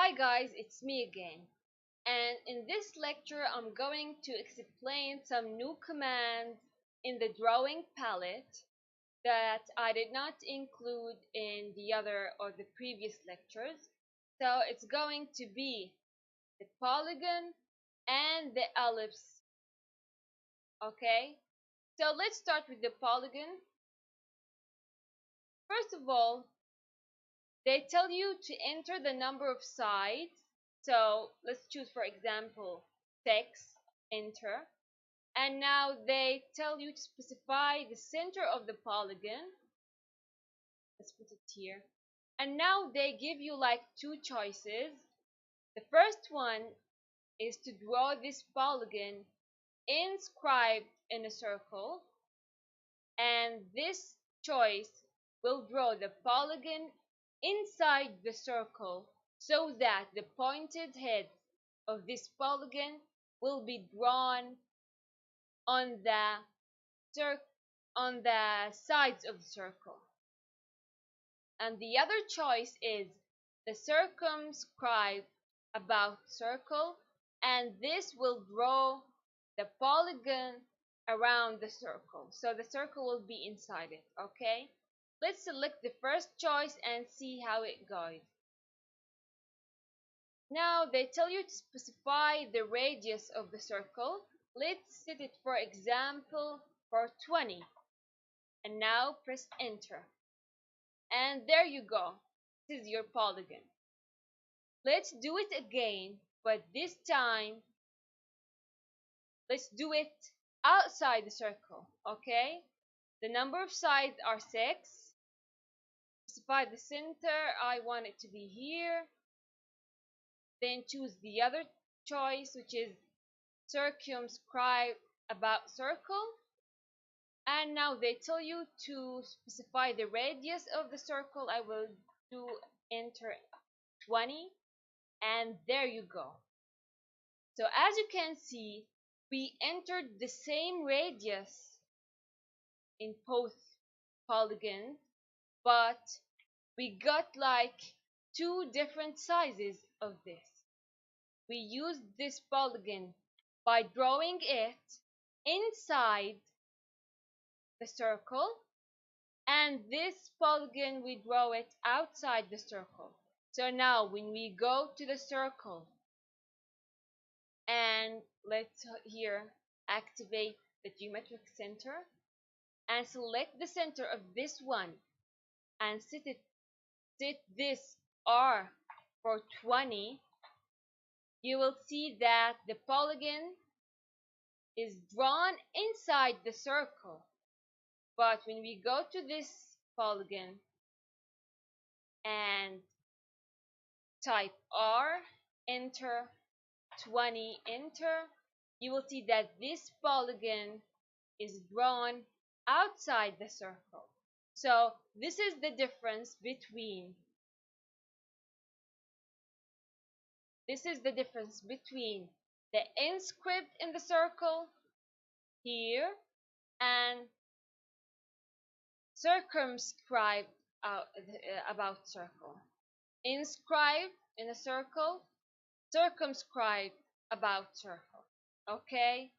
Hi guys, it's me again. And in this lecture, I'm going to explain some new commands in the drawing palette that I did not include in the other or the previous lectures. So it's going to be the polygon and the ellipse. Okay, so let's start with the polygon. First of all, they tell you to enter the number of sides. So let's choose, for example, 6, enter. And now they tell you to specify the center of the polygon. Let's put it here. And now they give you like two choices. The first one is to draw this polygon inscribed in a circle. And this choice will draw the polygon inside the circle so that the pointed head of this polygon will be drawn on the sides of the circle. And the other choice is the circumscribe about circle, and this will draw the polygon around the circle. So the circle will be inside it, okay? Let's select the first choice and see how it goes. Now they tell you to specify the radius of the circle. Let's set it, for example, for 20. And now press enter. And there you go. This is your polygon. Let's do it again, but this time let's do it outside the circle, okay? The number of sides are 6. Specify the center. I want it to be here. Then choose the other choice, which is circumscribe about circle. And now they tell you to specify the radius of the circle. I will do enter 20, and there you go. So as you can see, we entered the same radius in both polygons, but we got like two different sizes of this. We used this polygon by drawing it inside the circle, and this polygon we draw it outside the circle. So now when we go to the circle and let's here activate the geometric center and select the center of this one and set this R for 20, you will see that the polygon is drawn inside the circle. But when we go to this polygon and type R, enter 20, enter, you will see that this polygon is drawn outside the circle. So this is the difference between the inscript in the circle here and circumscribe about circle. Inscribe in a circle, circumscribe about circle. Okay,